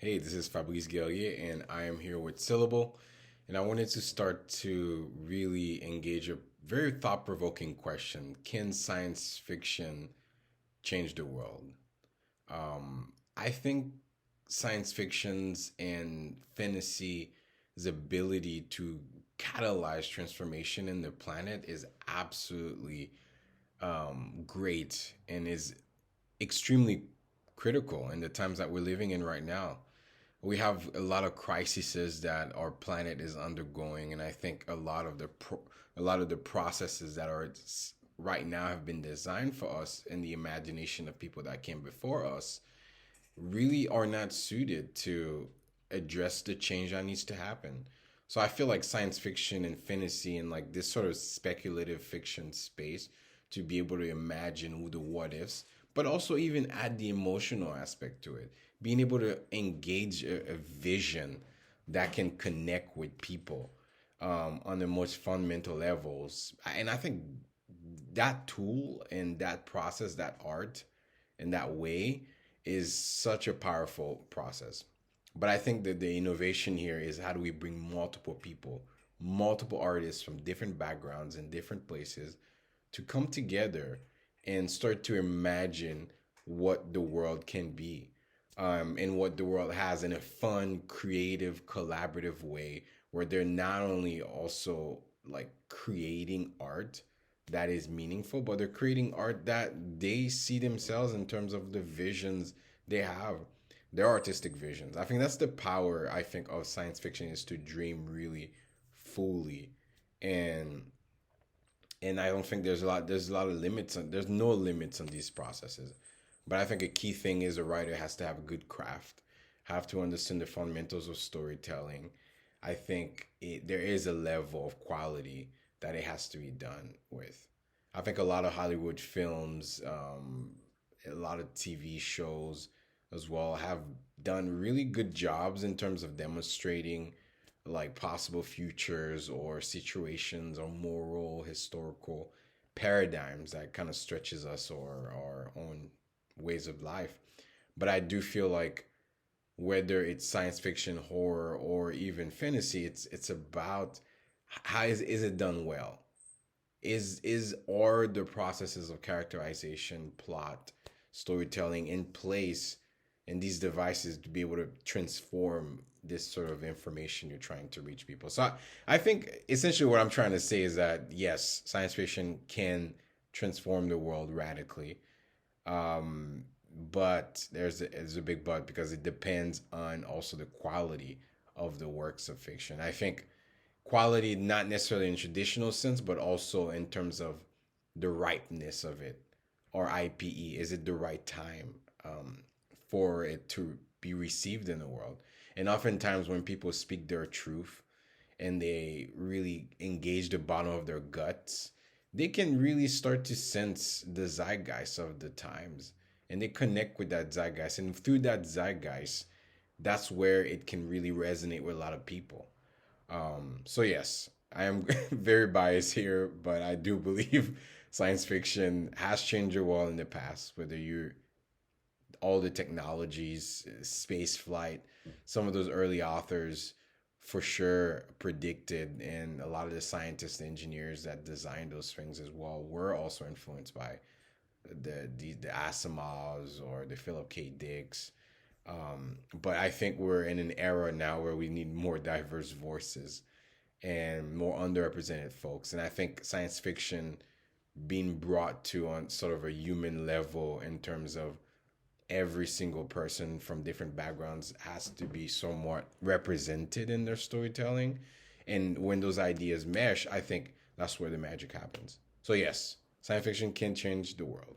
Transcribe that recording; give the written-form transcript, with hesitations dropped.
Hey, this is Fabrice Guerrier, and I am here with Syllable. And I wanted to start to really engage a very thought provoking question. Can science fiction change the world? I think science fiction's and fantasy's ability to catalyze transformation in the planet is absolutely great and is extremely critical in the times that we're living in right now. We have a lot of crises that our planet is undergoing, and I think a lot of the processes that are right now have been designed for us in the imagination of people that came before us really are not suited to address the change that needs to happen. So I feel like science fiction and fantasy and like this sort of speculative fiction space to be able to imagine who the what ifs, but also even add the emotional aspect to it. Being able to engage a vision that can connect with people on the most fundamental levels. And I think that tool and that process, that art in that way is such a powerful process. But I think that the innovation here is how do we bring multiple people, multiple artists from different backgrounds and different places to come together and start to imagine what the world can be, and what the world has in a fun, creative, collaborative way where they're not only also like creating art that is meaningful, but they're creating art that they see themselves in terms of the visions they have, their artistic visions. I think that's the power I think of science fiction is to dream really fully. And I don't think there's a lot of limits on there's no limits on these processes. But I think a key thing is a writer has to have a good craft, have to understand the fundamentals of storytelling. I think there is a level of quality that it has to be done with. I think a lot of Hollywood films, a lot of TV shows as well have done really good jobs in terms of demonstrating like possible futures or situations or moral historical paradigms that kind of stretches us or our own ways of life. But I do feel like whether it's science fiction, horror, or even fantasy, it's about how is it done well? Is are the processes of characterization, plot, storytelling in place in these devices to be able to transform this sort of information you're trying to reach people. So I think essentially what I'm trying to say is that yes, science fiction can transform the world radically. Um, but there's a big but because it depends on also the quality of the works of fiction. I think quality not necessarily in traditional sense, but also in terms of the ripeness of it or IPE. Is it the right time for it to be received in the world? And oftentimes when people speak their truth and they really engage the bottom of their guts, they can really start to sense the zeitgeist of the times and they connect with that zeitgeist. And through that zeitgeist, that's where it can really resonate with a lot of people. So, yes, I am very biased here, but I do believe science fiction has changed the world in the past, whether you're all the technologies, space flight, some of those early authors for sure predicted, and a lot of the scientists and engineers that designed those things as well were also influenced by the Asimovs or the Philip K. Dicks. But I think we're in an era now where we need more diverse voices and more underrepresented folks. And I think science fiction being brought to on sort of a human level in terms of every single person from different backgrounds has to be somewhat represented in their storytelling. And when those ideas mesh, I think that's where the magic happens. So, yes, science fiction can change the world.